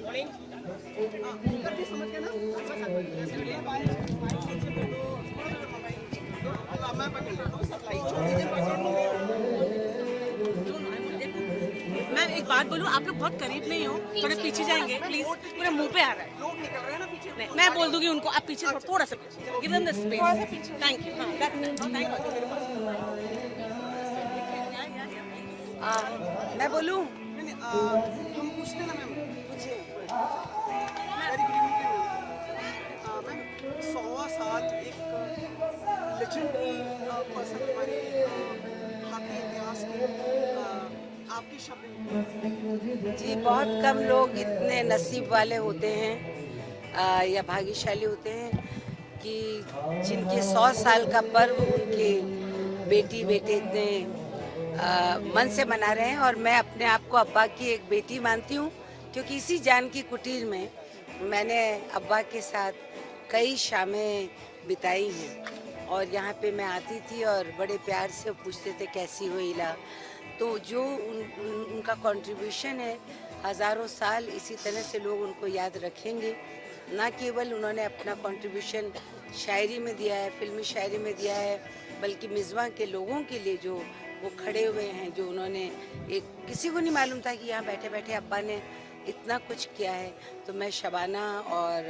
मैं एक बात बोलूँ, आप लोग बहुत करीब नहीं हो, थोड़े पीछे जाएंगे प्लीज, पूरे मुंह पे आ रहा है। लोग निकल रहे हैं ना पीछे। नहीं, मैं बोल दूंगी उनको, आप पीछे थोड़ा सा पीछे, give them the space. Thank you. मैं बोलूँ, हम पूछते ना मैम, पूछिए। Very good evening ma'am. 100वां साल एक लेजेंडरी पर्सन हमारे भारतीय इतिहास के आपके शब्द। जी, बहुत कम लोग इतने नसीब वाले होते हैं या भाग्यशाली होते हैं कि जिनके 100 साल का पर्व उनके बेटी बेटे इतने मन से मना रहे हैं। और मैं अपने आप को अब्बा की एक बेटी मानती हूँ, क्योंकि इसी जानकी कुटीर में मैंने अब्बा के साथ कई शामें बिताई हैं। और यहाँ पे मैं आती थी और बड़े प्यार से पूछते थे कैसी हो इला। तो जो उनका कंट्रीब्यूशन है, हज़ारों साल इसी तरह से लोग उनको याद रखेंगे। ना केवल उन्होंने अपना कंट्रीब्यूशन शायरी में दिया है, फिल्मी शायरी में दिया है, बल्कि मिज़वा के लोगों के लिए जो वो खड़े हुए हैं, जो उन्होंने एक किसी को नहीं मालूम था कि यहाँ बैठे बैठे अब्बा ने इतना कुछ किया है। तो मैं शबाना और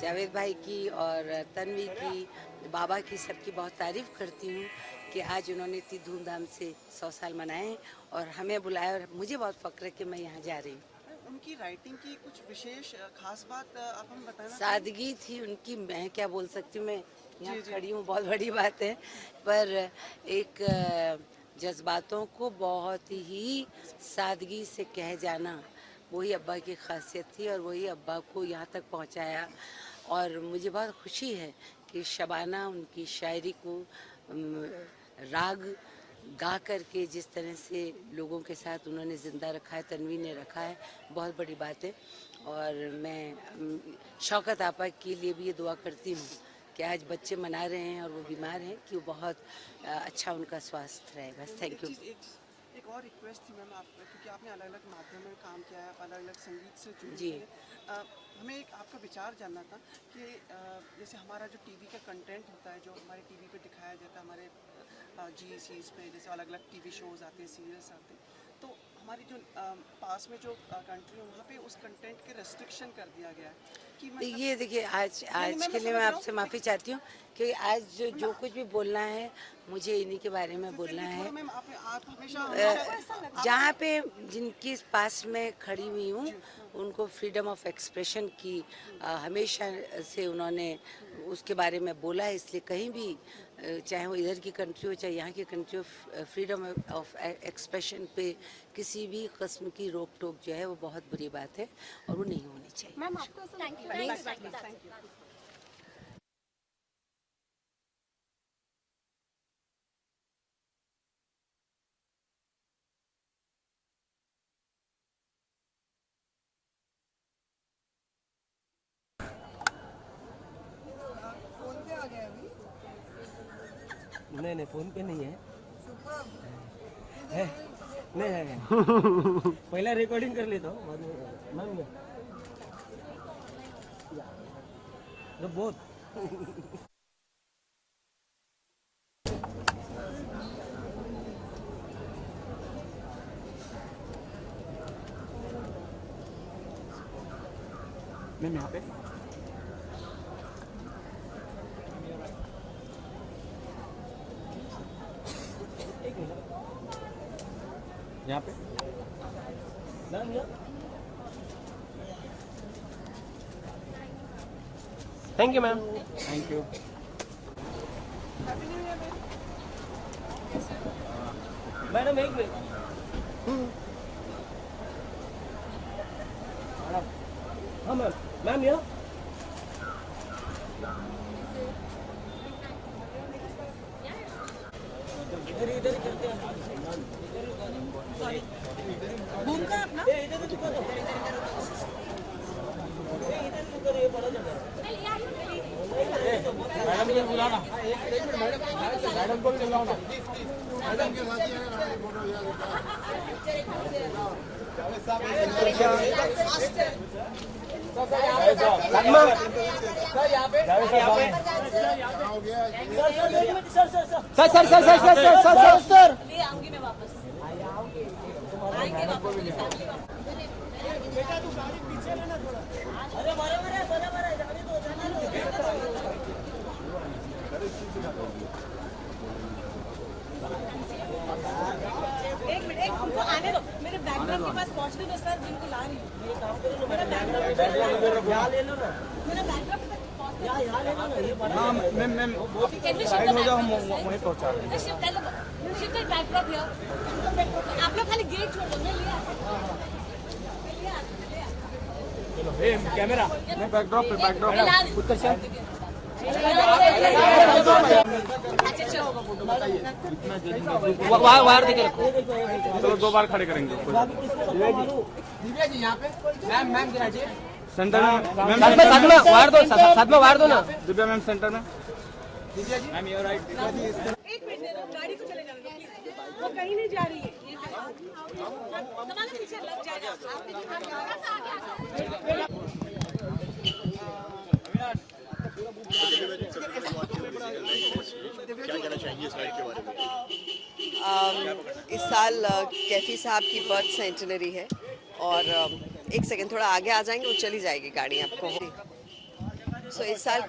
जावेद भाई की और तन्वी की, बाबा की, सबकी बहुत तारीफ़ करती हूँ कि आज उन्होंने इतनी धूमधाम से 100 साल मनाए हैं और हमें बुलाया, और मुझे बहुत फ़ख्र है कि मैं यहाँ जा रही हूँ। उनकी राइटिंग की कुछ विशेष खास बात आप हमें बताना। सादगी थी उनकी, मैं क्या बोल सकती हूँ, मैं यहाँ खड़ी हूँ, बहुत बड़ी बात है, पर एक जज्बातों को बहुत ही सादगी से कह जाना, वही अब्बा की खासियत थी और वही अब्बा को यहाँ तक पहुँचाया। और मुझे बहुत खुशी है कि शबाना उनकी शायरी को राग गा करके जिस तरह से लोगों के साथ उन्होंने ज़िंदा रखा है, तन्वी ने रखा है, बहुत बड़ी बात है। और मैं शौकत आपा के लिए भी ये दुआ करती हूँ कि आज बच्चे मना रहे हैं और वो बीमार हैं, कि वो बहुत अच्छा उनका स्वास्थ्य रहे। बस थैंक यू। एक और रिक्वेस्ट थी मैम, आप क्योंकि आपने अलग अलग माध्यम में काम किया है, अलग अलग संगीत से जुड़ी जी, हमें एक आपका विचार जानना था कि जैसे हमारा जो टीवी का कंटेंट होता है, जो हमारे टीवी पे दिखाया जाता है, हमारे GCs पे जैसे अलग अलग टीवी शोज़ आते हैं, सीरियल्स आते हैं, तो हमारी जो पास में जो कंट्री है वहाँ पे उस कंटेंट के रेस्ट्रिक्शन कर दिया गया है कि तो ये देखिए, आज के लिए मैं आपसे माफ़ी चाहती हूँ कि आज जो कुछ भी बोलना है मुझे इन्हीं के बारे में बोलना है। जहाँ पे जिनके पास मैं खड़ी हुई हूँ उनको फ्रीडम ऑफ एक्सप्रेशन की हमेशा से उन्होंने उसके बारे में बोला है, इसलिए कहीं भी चाहे वो इधर की कंट्री हो चाहे यहाँ की कंट्री हो, फ्रीडम ऑफ एक्सप्रेशन पे किसी भी किस्म की रोक टोक जो है वो बहुत बुरी बात है और वो नहीं होनी चाहिए। मैम आपको थैंक यू। नहीं फोन पे नहीं है, नहीं है। पहला रिकॉर्डिंग कर लेता हूँ, बाद में मैम तो बहुत मैम यहाँ पे यहाँ पे thank you ma'am, thank you madam. एक मिनट हाँ मैम, मैम यहाँ इधर ही करते हैं। सॉरी घूम कर अपना इधर चुका दो, इधर चुका दो, ये बड़ा जगह मैडम को बुलाना, मैडम को भी बुलाना, मैडम के साथ ही है फोटो। सर ले आऊंगी मैं वापस आएंगे वापस बेटा तू गाड़ी पीछे लेना थोड़ा अरे बराबर है जाने दो एक मिनट उनको आने दो मेरे बैकग्राउंड के पास पहुंचने दो सर बिल्कुल आ रही हूँ मेरा बैकग्राउंड ले लो ना मेरा बैकग्राउंड यहाँ ले लो ना हाँ मैम साइड हो जाओ हम वहीं पहुँचा रहे हैं शिफ्ट बैकड्रॉप हियर आप लोग खाली गेट छोड़ दो मैं ले चलो ए कैमरा मैं बैकड्रॉप उत्कर्ष वायर देखे चलो 2 बार खड़े करेंगे दिव्या जी यहाँ पे मैम सेंटर में साथ में वायर दो ना दिव्या मैम सेंटर में Divya ji ma'am you right एक मिनट दे दो गाड़ी को चले जाने दो वो कहीं नहीं जा रही है तुम्हारा पीछे लग जाएगा क्या कहना चाहेंगे इस राइड के बारे में? इस साल कैफी साहब की बर्थ सेंटिनरी है और एक सेकंड थोड़ा आगे आ जाएंगे वो चली जाएगी गाड़ी आपको। सो इस साल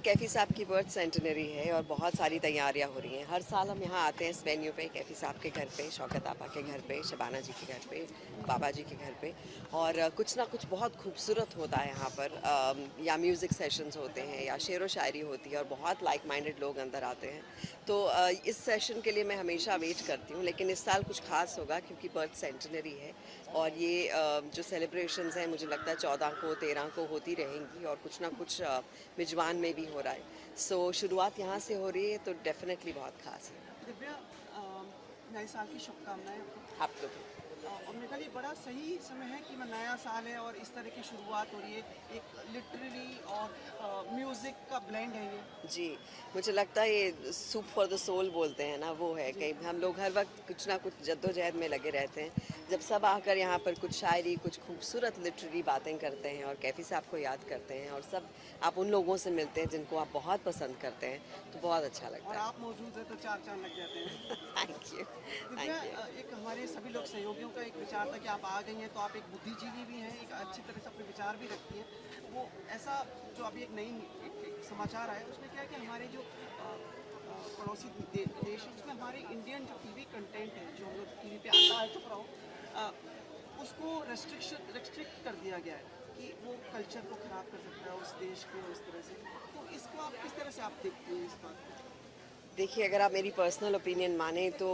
कैफी साहब की बर्थ सेंटिनरी है और बहुत सारी तैयारियां हो रही हैं। हर साल हम यहाँ आते हैं इस वेन्यू पे, कैफी साहब के घर पे, शौकत आपा के घर पे, शबाना जी के घर पे, बाबा जी के घर पे, और कुछ ना कुछ बहुत खूबसूरत होता है यहाँ पर। या म्यूज़िक सेशंस होते हैं या शेर व शायरी होती है और बहुत लाइक माइंडेड लोग अंदर आते हैं। तो इस सेशन के लिए मैं हमेशा वेट करती हूँ, लेकिन इस साल कुछ खास होगा क्योंकि बर्थ सेंटिनरी है और ये जो सेलिब्रेशंस हैं मुझे लगता है 14 को 13 को होती रहेंगी और कुछ ना कुछ मिजबान में भी हो रहा है। सो शुरुआत यहाँ से हो रही है तो डेफिनेटली बहुत खास है। दिव्या, नए साल की शुभकामनाएं आप लोग और मेरे ख्याल ये बड़ा सही समय है कि नया साल है और इस तरह की शुरुआत हो रही है, एक लिटरेरी और म्यूज़िक का ब्लेंड है ये। जी, मुझे लगता है ये सूप फॉर द सोल बोलते हैं ना, वो है कि हम लोग हर वक्त कुछ ना कुछ जद्दोजहद में लगे रहते हैं। जब सब आकर यहाँ पर कुछ शायरी, कुछ खूबसूरत लिटरेरी बातें करते हैं और कैफी साहब को याद करते हैं और सब आप उन लोगों से मिलते हैं जिनको आप बहुत पसंद करते हैं, तो बहुत अच्छा लगता और है। आप मौजूद है तो 4 चांद लग जाते हैं। Thank you. दिव्या, एक हमारे सभी लोग सहयोगियों का एक विचार था कि आप आ गई हैं तो आप एक बुद्धिजीवी भी हैं, एक अच्छी तरह से अपने विचार भी रखती हैं। वो ऐसा जो अभी एक नई समाचार आया उसमें क्या है कि हमारे जो पड़ोसी देश है उसमें हमारे इंडियन जो टीवी कंटेंट है जो हम लोग टीवी पे आता है, चुप रहो, उसको रेस्ट्रिक्ट कर दिया गया है कि वो कल्चर को ख़राब कर सकता है उस देश को इस तरह से। तो इसको आप किस तरह से आप देखते हैं इस बात को? देखिए, अगर आप मेरी पर्सनल ओपिनियन माने तो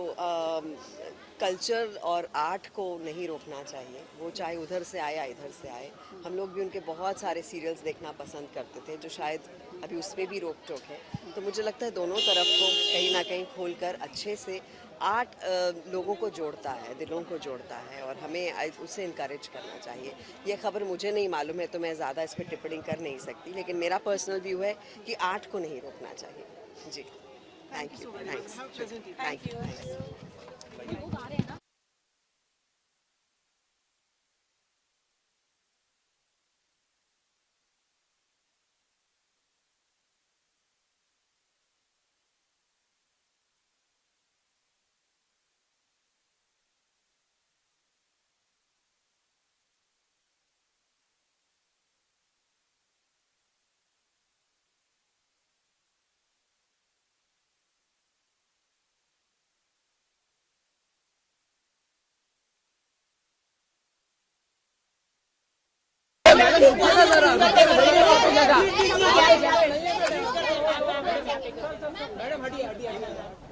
कल्चर और आर्ट को नहीं रोकना चाहिए, वो चाहे उधर से आए या इधर से आए। हम लोग भी उनके बहुत सारे सीरियल्स देखना पसंद करते थे जो शायद अभी उस पर भी रोक टोक है। तो मुझे लगता है दोनों तरफ को कहीं ना कहीं खोलकर अच्छे से आर्ट लोगों को जोड़ता है, दिलों को जोड़ता है और हमें उसे इनकरेज करना चाहिए। ये खबर मुझे नहीं मालूम है तो मैं ज़्यादा इस पर टिप्पणी कर नहीं सकती, लेकिन मेरा पर्सनल व्यू है कि आर्ट को नहीं रोकना चाहिए। जी, थैंक यू, थैंक यू।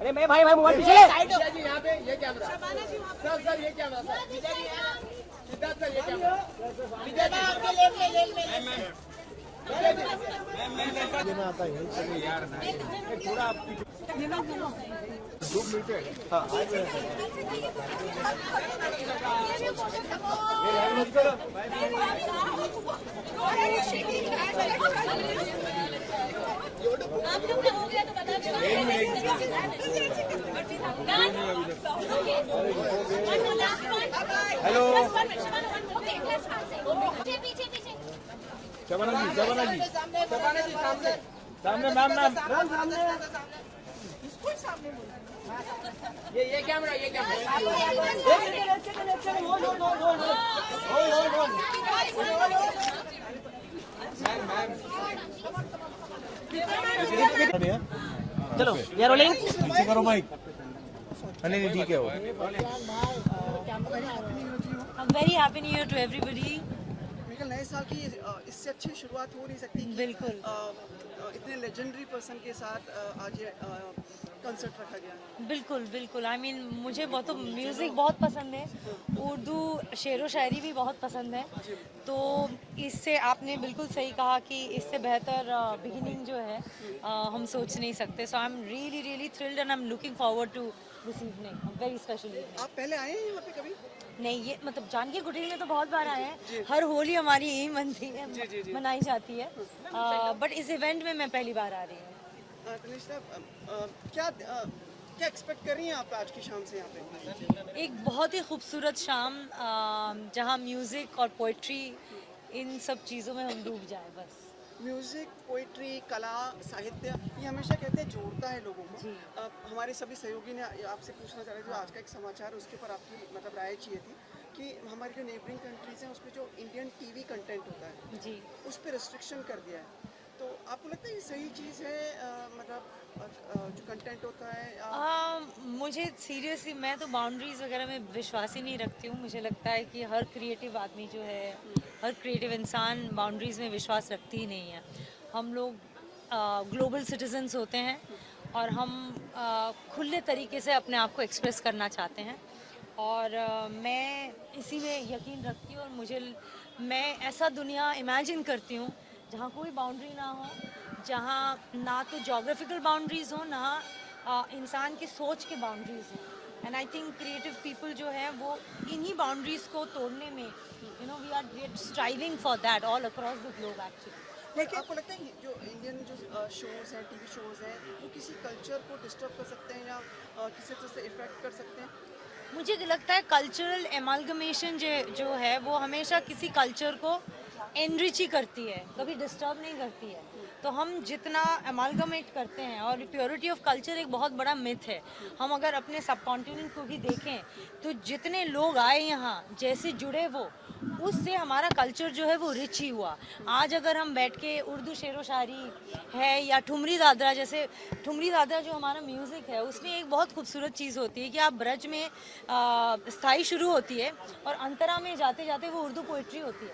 अरे मैं भाई मोबाइल पीछे जी यहाँ पे ये कैमरा सर ये कैमरा सिद्धार्थ सर ये कैमरा आता है यार थोड़ा ग्रुप मिलते हैं। आप लोग का हो गया तो बता हेलो सामने मैम मैम ये कैमरा चलो ये रोलिंग पीछे करो माइक। नहीं ठीक है वो। Very happy new year to everybody. मेरे ख्याल नए साल की इससे अच्छी शुरुआत हो नहीं सकती कि, बिल्कुल। इतने लेजेंडरी पर्सन के साथ आज ये कंसर्ट रखा गया है। बिल्कुल बिल्कुल आई मीन मुझे बहुत तो म्यूज़िक बहुत पसंद है, उर्दू शेर व शायरी भी बहुत पसंद है, तो इससे आपने बिल्कुल सही कहा कि इससे बेहतर बिगिनिंग जो है हम सोच नहीं सकते। So I am really really thrilled and I am looking forward to this evening, very special evening. आप पहले आए हैं यहाँ पे कभी? नहीं, ये मतलब जानकी कुटीर में तो बहुत बार आए हैं, हर होली हमारी यही मनती है, मनाई जाती है, बट इस इवेंट में मैं पहली बार आ रही हूँ। तनिष्का, क्या एक्सपेक्ट कर रही हैं आप आज की शाम से यहाँ पे? एक बहुत ही खूबसूरत शाम जहाँ म्यूज़िक और पोइट्री इन सब चीज़ों में हम डूब जाए बस। म्यूजिक, पोइट्री, कला, साहित्य ये हमेशा कहते हैं जोड़ता है लोगों को। हमारे सभी सहयोगी ने आपसे पूछना चाह रहे थे, जो आज का एक समाचार है उसके ऊपर आपकी मतलब राय चाहिए थी कि हमारी जो नेबरिंग कंट्रीज हैं उसमें जो इंडियन टीवी कंटेंट होता है जी, उस पर रिस्ट्रिक्शन कर दिया है, तो आपको लगता है ये सही चीज़ है? मतलब जो कंटेंट होता है मुझे सीरियसली मैं तो बाउंड्रीज वगैरह में विश्वास ही नहीं रखती हूँ। मुझे लगता है कि हर क्रिएटिव आदमी जो है, हर क्रिएटिव इंसान बाउंड्रीज में विश्वास रखती ही नहीं है। हम लोग ग्लोबल सिटीजन्स होते हैं और हम खुले तरीके से अपने आप को एक्सप्रेस करना चाहते हैं, और मैं इसी में यकीन रखती हूँ, और मैं ऐसा दुनिया इमेजिन करती हूँ जहाँ कोई बाउंड्री ना हो, जहाँ ना तो जोग्राफिकल बाउंड्रीज हो, ना इंसान की सोच के बाउंड्रीज हो। And I think creative people जो है वो इन्हीं बाउंड्रीज को तोड़ने में we are striving for that all across the globe actually. लेकिन आपको लगता है जो इंडियन जो शोज़ हैं, टीवी शोज़ हैं, वो किसी कल्चर को डिस्टर्ब कर सकते हैं या किसी तरह से इफेक्ट कर सकते हैं? मुझे लगता है कल्चरल एमालगमेशन जो है वो हमेशा किसी कल्चर को एनरिच ही करती है, कभी डिस्टर्ब नहीं करती है। तो हम जितना एमालगमेट करते हैं, और प्योरिटी ऑफ कल्चर एक बहुत बड़ा मिथ है। हम अगर अपने सब कॉन्टिनेंट को भी देखें तो जितने लोग आए यहाँ, जैसे जुड़े वो, उससे हमारा कल्चर जो है वो रिच ही हुआ। आज अगर हम बैठ के उर्दू शेर व शायरी है या ठुमरी दादरा, जैसे ठुमरी दादरा जो हमारा म्यूज़िक है, उसमें एक बहुत खूबसूरत चीज़ होती है कि आप ब्रज में स्थाई शुरू होती है और अंतरा में जाते जाते वो उर्दू पोइट्री होती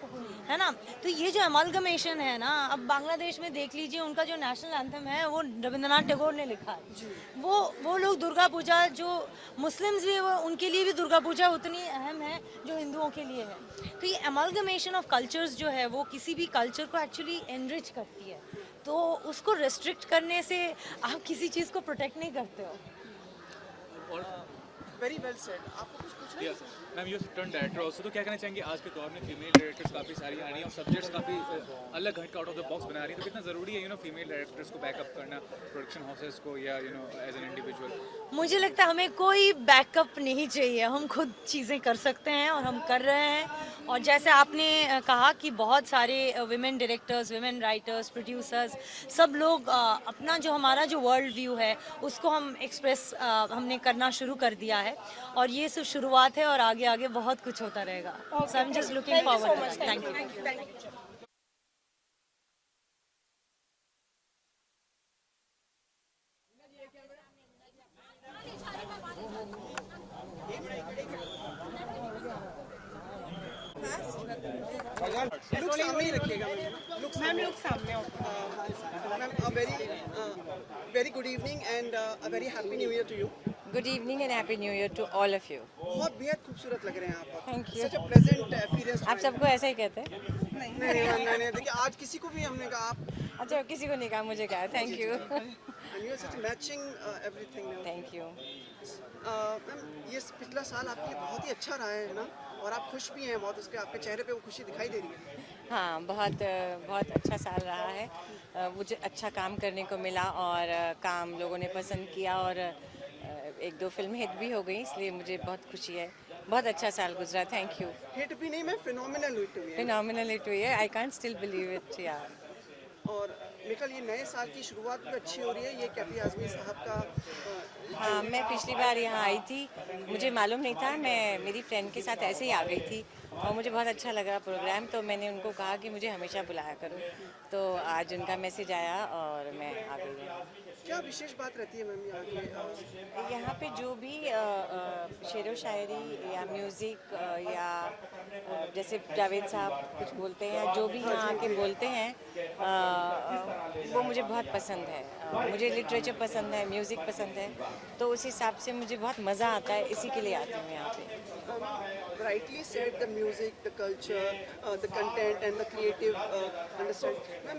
है ना। तो ये जो एमालगमेशन है ना, अब बांग्लादेश में देख लीजिए, उनका जो नेशनल एंथम है वो रविंद्रनाथ टैगोर ने लिखा है। वो लोग दुर्गा पूजा, जो मुस्लिम्स भी वो, उनके लिए भी दुर्गा पूजा उतनी अहम है जो हिंदुओं के लिए है। तो ये एमालगमेशन ऑफ कल्चर्स जो है वो किसी भी कल्चर को एक्चुअली एनरिच करती है, तो उसको रेस्ट्रिक्ट करने से आप किसी चीज़ को प्रोटेक्ट नहीं करते हो। Very well said. आपको कुछ पूछना है? Ma'am U turn director also, तो क्या कहना चाहेंगे आज के दौर में फीमेल डायरेक्टर्स काफ़ी सारी आ रही हैं और सब्जेक्ट्स काफ़ी अलग हट आउट ऑफ द बॉक्स बना रही हैं, तो कितना ज़रूरी है फीमेल डायरेक्टर्स को बैकअप करना प्रोडक्शन हाउसेस को या एज एन इंडिविजुअल? मुझे लगता है हमें कोई बैकअप नहीं चाहिए, हम खुद चीज़ें कर सकते हैं और हम कर रहे हैं। और जैसे आपने कहा कि बहुत सारे women directors, women writers, producers, सब लोग अपना जो हमारा जो वर्ल्ड व्यू है उसको हम एक्सप्रेस हमने करना शुरू कर दिया है, और ये सिर्फ शुरुआत है और आगे आगे बहुत कुछ होता रहेगा। So I am just looking forward. Thank you. Look सामने ही रखिएगा मैम, लुक सामने। Ma'am very good evening and a very happy new year to you. Good evening and happy new year to all of you. बहुत बेहद खूबसूरत लग रहे हैं आप। Thank you. Such a pleasant appearance. आप सबको ऐसा ही कहते हैं? नहीं, देखिए आज किसी को भी हमने कहा आप, अच्छा, किसी को नहीं कहा, मुझे कहा। Thank you. and you are such matching everything now. Thank you. Ma'am ये पिछला साल आपके लिए बहुत ही अच्छा रहा है ना, और आप खुश भी हैं बहुत, उसके आपके चेहरे पे वो खुशी दिखाई दे रही है। हाँ, बहुत अच्छा साल रहा है। मुझे अच्छा काम करने को मिला और काम लोगों ने पसंद किया, और एक दो फिल्म हिट भी हो गई, इसलिए मुझे बहुत खुशी है बहुत अच्छा साल गुजरा, थैंक यू। हिट भी नहीं, मैं फिनोमिनल हिट हुई है। फिनोमिनल हिट हुई है, I can't still believe it यार। और निकल ये नए साल की शुरुआत भी अच्छी हो रही है, ये कैफी आजमी साहब का हाँ, मैं पिछली बार यहाँ आई थी, मुझे मालूम नहीं था, मैं मेरी फ्रेंड के साथ ऐसे ही आ गई थी और मुझे बहुत अच्छा लगा प्रोग्राम, तो मैंने उनको कहा कि मुझे हमेशा बुलाया करो, तो आज उनका मैसेज आया और मैं आ गई हूँ। क्या विशेष बात रहती है मैम यहाँ की? यहाँ पे जो भी शेरो शायरी या म्यूज़िक या जैसे जावेद साहब कुछ बोलते हैं, जो भी यहाँ के बोलते हैं वो मुझे बहुत पसंद है। मुझे लिटरेचर पसंद है, म्यूज़िक पसंद है, तो उस हिसाब से मुझे बहुत मज़ा आता है, इसी के लिए आती हूँ यहाँ पे। Rightly said, the music, the culture, the content and the creative understand. Ma'am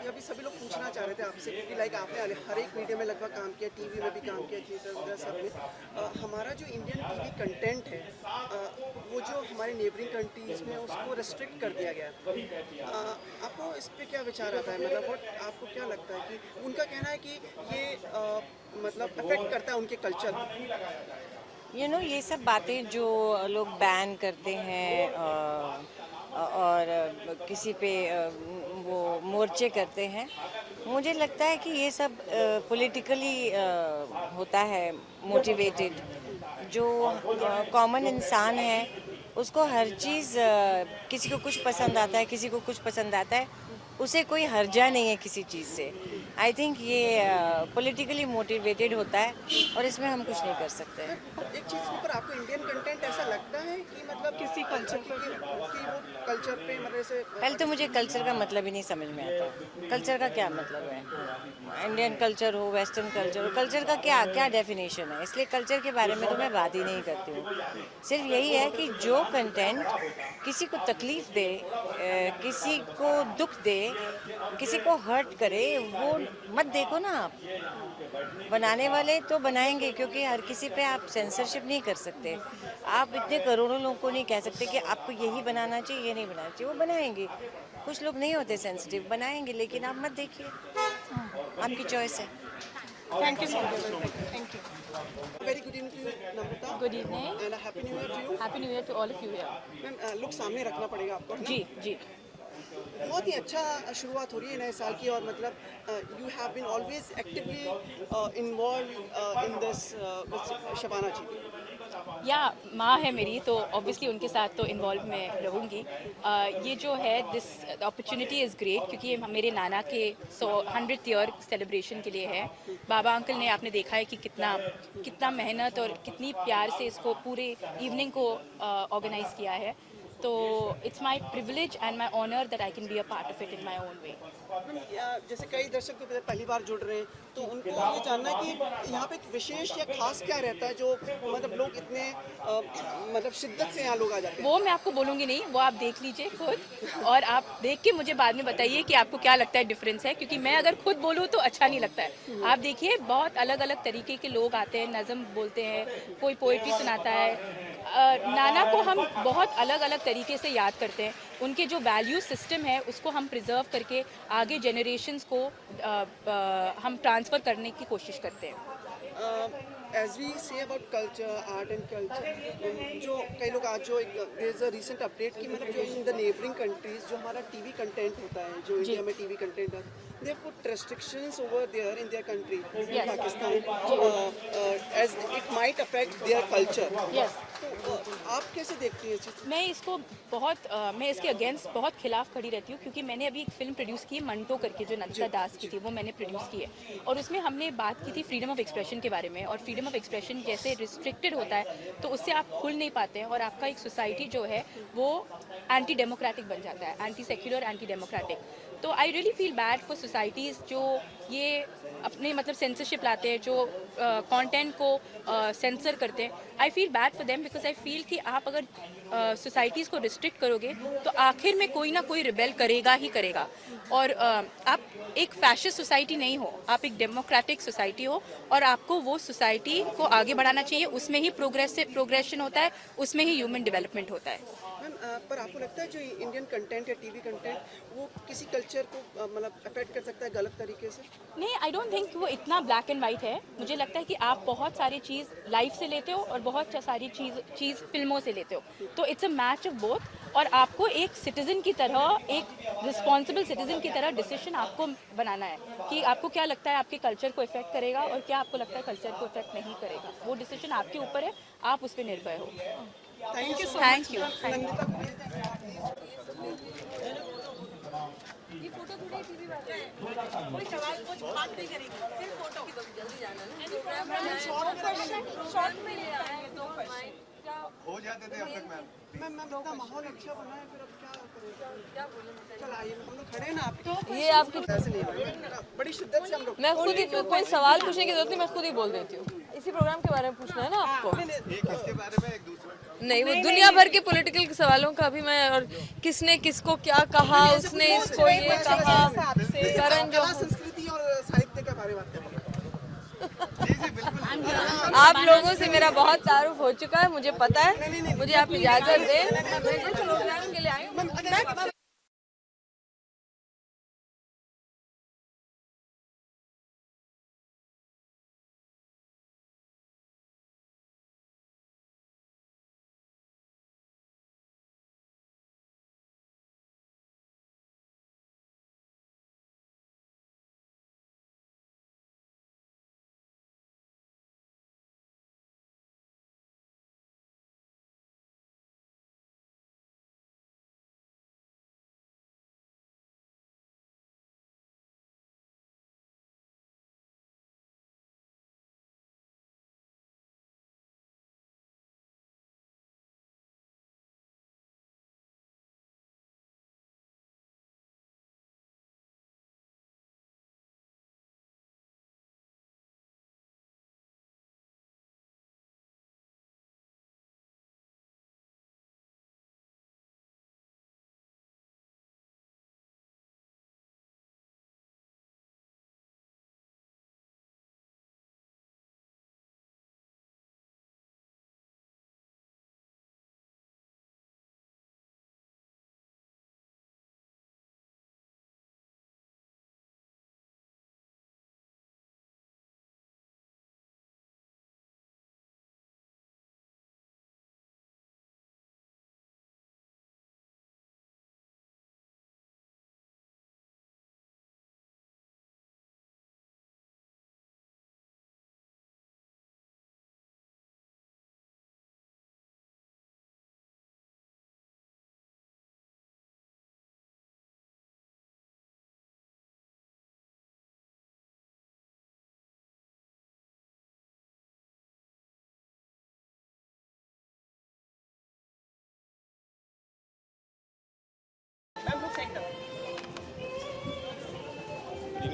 ये अभी सभी लोग पूछना चाह रहे थे आपसे, क्योंकि लाइक आपने हर एक मीडिया में लगभग काम किया, टीवी में भी काम किया, थिएटर वगैरह सब में। हमारा जो इंडियन टीवी कंटेंट है वो जो हमारे नेबरिंग कंट्रीज में उसको रेस्ट्रिक्ट कर दिया गया है। आपको इस पे क्या विचार आता है? मतलब आपको क्या लगता है कि उनका कहना है कि ये मतलब अफेक्ट करता है उनके कल्चर को? ये सब बातें जो लोग बैन करते हैं और किसी पे वो मोर्चे करते हैं, मुझे लगता है कि ये सब पॉलिटिकली होता है मोटिवेटेड। जो कॉमन इंसान है उसको हर चीज़ किसी को कुछ पसंद आता है, किसी को कुछ पसंद आता है, उसे कोई हर्जा नहीं है किसी चीज़ से। आई थिंक ये पॉलिटिकली मोटिवेटेड होता है और इसमें हम कुछ नहीं कर सकते। एक चीज़ पर आपको इंडियन कंटेंट ऐसा लगता है कि मतलब किसी कल्चर की वो कल्चर पे मतलब ऐसे? पहले तो मुझे कल्चर का मतलब ही नहीं समझ में आता। कल्चर का क्या मतलब है? इंडियन कल्चर हो, वेस्टर्न कल्चर हो, कल्चर का क्या क्या डेफिनेशन है? इसलिए कल्चर के बारे में तो मैं बात ही नहीं करती हूँ। सिर्फ यही है कि जो कंटेंट किसी को तकलीफ़ दे, किसी को दुख दे, किसी को हर्ट करे, वो मत देखो ना आप। बनाने वाले तो बनाएंगे, क्योंकि हर किसी पे आप सेंसरशिप नहीं कर सकते। आप इतने करोड़ों लोगों को नहीं कह सकते कि आपको यही बनाना चाहिए, ये नहीं बनाना चाहिए। वो बनाएंगे। कुछ लोग नहीं होते सेंसिटिव, बनाएंगे, लेकिन आप मत देखिए, आपकी चॉइस है। Thank you so much. Thank you. Very good evening to you Namrata. Good evening, and happy new year to you. Happy new year to all of you here. Ma'am look सामने रखना पड़ेगा आपको, है ना? जी जी। बहुत ही अच्छा शुरुआत हो रही है नए साल की, और मतलब you have been always actively involve in this Shabana ji. या माँ है मेरी, तो ऑब्वियसली उनके साथ तो इन्वॉल्व मैं रहूँगी। ये जो है दिस अपॉर्चुनिटी इज़ ग्रेट, क्योंकि ये मेरे नाना के 100th ईयर सेलिब्रेशन के लिए है। बाबा अंकल ने आपने देखा है कि कितना मेहनत और कितनी प्यार से इसको पूरे इवनिंग को ऑर्गेनाइज़ किया है। तो it's my privilege and my honour that I can be a part of it in my own way. जैसे कई दर्शक तो पहली बार जुड़ रहे हैं, तो उनको ये जानना है कि यहाँ पे विशेष या खास क्या रहता है जो मतलब लोग इतने मतलब शिद्दत से यहाँ लोग आ जाते हैं? वो मैं आपको बोलूँगी नहीं, वो आप देख लीजिए खुद, और आप देख के मुझे बाद में बताइए कि आपको क्या लगता है डिफरेंस है, क्योंकि मैं अगर खुद बोलूँ तो अच्छा नहीं लगता है। आप देखिए, बहुत अलग अलग तरीके के लोग आते हैं, नज़म बोलते हैं, कोई पोइट्री सुनाता है। नाना को हम बहुत अलग अलग तरीके से याद करते हैं। उनके जो वैल्यू सिस्टम है उसको हम प्रिजर्व करके आगे जनरेशन्स को हम ट्रांसफ़र करने की कोशिश करते हैं। As we say about culture, art and culture, जो कई लोग आज जो there is a recent update कि मतलब जो in the neighboring countries जो हमारा टीवी कंटेंट होता है, जो इंडिया में टीवी कंटेंट है, they have put restrictions over there in their country, in Pakistan, as it might affect their culture. Yes. तो आप कैसे देखती हैं इस चीज़? मैं इसको मैं इसके अगेंस्ट बहुत खिलाफ खड़ी रहती हूँ, क्योंकि मैंने अभी एक फिल्म प्रोड्यूस की है मंटो करके, जो नंदिता दास की थी, वो मैंने प्रोड्यूस की है, और उसमें हमने बात की थी फ्रीडम ऑफ एक्सप्रेशन के बारे में। और फ्रीडम ऑफ एक्सप्रेशन जैसे रिस्ट्रिक्टेड होता है तो उससे आप खुल नहीं पाते हैं, और आपका एक सोसाइटी जो है वो एंटी डेमोक्रेटिक बन जाता है, एंटी सेक्युलर, एंटी डेमोक्रेटिक। तो I really feel bad for societies जो ये अपने मतलब सेंसरशिप लाते हैं, जो कंटेंट को सेंसर करते हैं। I feel bad for them, because I feel कि आप अगर सोसाइटीज़ को रिस्ट्रिक्ट करोगे तो आखिर में कोई ना कोई रिबेल करेगा ही करेगा। और आप एक फैशिस्ट सोसाइटी नहीं हो, आप एक डेमोक्रेटिक सोसाइटी हो, और आपको वो सोसाइटी को आगे बढ़ाना चाहिए। उसमें ही प्रोग्रेशन होता है, उसमें ही ह्यूमन डेवलपमेंट होता है। मैम पर आपको लगता है जो इंडियन कंटेंट या टीवी कंटेंट वो किसी कल्चर को मतलब अफेक्ट कर सकता है गलत तरीके से? नहीं, आई डोंट थिंक वो इतना ब्लैक एंड वाइट है। मुझे लगता है कि आप बहुत सारी चीज़ लाइफ से लेते हो और बहुत सारी चीज़ फिल्मों से लेते हो, तो it's a match of both. और आपको एक सिटीज़न की तरह, एक रिस्पॉन्सिबल सिटीज़न की तरह डिसीजन आपको बनाना है कि आपको क्या लगता है आपके कल्चर को इफेक्ट करेगा और क्या आपको लगता है कल्चर को इफेक्ट नहीं करेगा। वो डिसीजन आपके ऊपर है, आप उस पर निर्भर हो। Thank you. Thank you. हो जाते थे अब तक मैम। मैम इतना माहौल अच्छा बना है, फिर अब क्या करें? चल आइए, हम लोग खड़े हैं ना आप ये आपकी ऐसे नहीं है, बड़ी शिद्दत से हम लोग मैं खुद ही, कोई सवाल पूछने की जरूरत नहीं, मैं खुद ही बोल देती हूँ। इसी प्रोग्राम के बारे में पूछना है ना आपको? एक इसके बारे में, एक दूसरे नहीं, वो दुनिया भर के पॉलिटिकल सवालों का भी मैं, और किसने किसको क्या कहा, उसने इसको ये कहा, करण जो संस्कृति और साहित्य के बारे में बात करेंगे। आप लोगों से मेरा बहुत तारुफ हो चुका है, मुझे पता है। मुझे आप इजाजत दें, मैं जिस प्रोग्राम के लिए आई हूँ।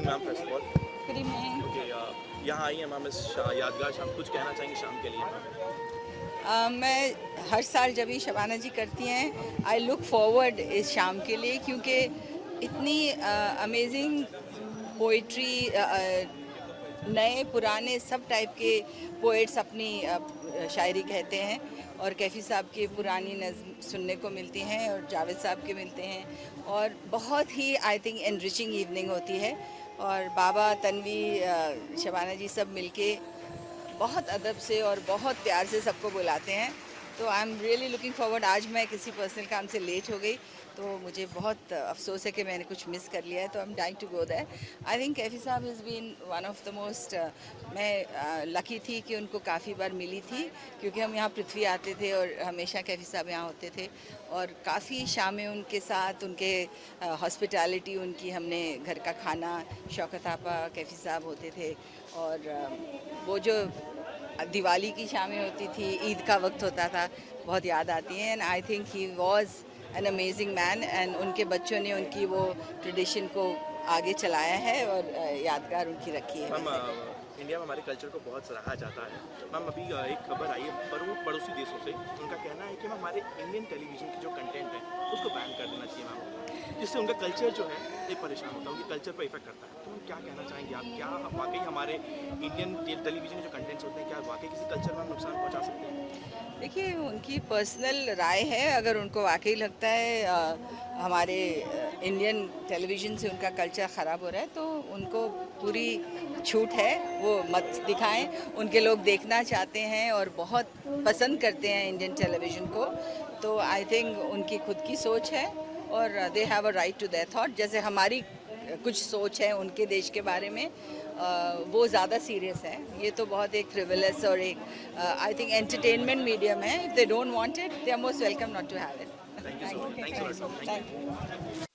Ma'am first of all good evening. Okay, यहाँ आई हैं मैम इस यादगार शाम, कुछ कहना चाहेंगे शाम के लिए? मैं हर साल जब ये शबाना जी करती हैं, आई लुक फॉरवर्ड इस शाम के लिए, क्योंकि इतनी अमेजिंग पोइट्री, नए पुराने सब टाइप के पोइट्स अपनी शायरी कहते हैं, और कैफ़ी साहब की पुरानी नज़्म सुनने को मिलती हैं और जावेद साहब के मिलते हैं, और बहुत ही आई थिंक एनरिचिंग इवनिंग होती है। और बाबा, तन्वी, शबाना जी सब मिलके बहुत अदब से और बहुत प्यार से सबको बुलाते हैं। तो I am really looking forward. आज मैं किसी पर्सनल काम से लेट हो गई, तो मुझे बहुत अफसोस है कि मैंने कुछ मिस कर लिया है, तो I am dying to go there. I think Kaifi साहब has been one of the most, मैं लकी थी कि उनको काफ़ी बार मिली थी, क्योंकि हम यहाँ पृथ्वी आते थे और हमेशा कैफ़ी साहब यहाँ होते थे, और काफ़ी शामें उनके साथ, उनके हॉस्पिटैलिटी, उनकी हमने घर का खाना, शौकत आपा, कैफ़ी साहब होते थे, और वो जो दिवाली की शामें होती थी, ईद का वक्त होता था, बहुत याद आती हैं। And I think he was an amazing man, and उनके बच्चों ने उनकी वो ट्रेडिशन को आगे चलाया है और यादगार उनकी रखी है। मैम इंडिया में हमारे कल्चर को बहुत सराहा जाता है। मैम अभी एक खबर आई है पड़ोसी देशों से, उनका कहना है कि हमारे इंडियन टेलीविज़न की जो कंटेंट है उसको बैन कर देना चाहिए मैम। जिससे उनका कल्चर जो है ये परेशान होता है, उनके कल्चर पर इफेक्ट करता है। तो क्या कहना चाहेंगे आप, क्या वाकई हमारे इंडियन टेलीविजन के जो कंटेंट्स होते हैं क्या वाकई किसी कल्चर में नुकसान पहुंचा सकते हैं? देखिए, उनकी पर्सनल राय है। अगर उनको वाकई लगता है हमारे इंडियन टेलीविज़न से उनका कल्चर ख़राब हो रहा है तो उनको पूरी छूट है, वो मत दिखाएं। उनके लोग देखना चाहते हैं और बहुत पसंद करते हैं इंडियन टेलीविज़न को, तो आई थिंक उनकी खुद की सोच है और they have a right to their thought. जैसे हमारी कुछ सोच है उनके देश के बारे में, वो ज़्यादा सीरियस है। ये तो बहुत एक फ्रिवलस और एक आई थिंक एंटरटेनमेंट मीडियम है। If they don't want it, they are most welcome not to have it. Thank you so much.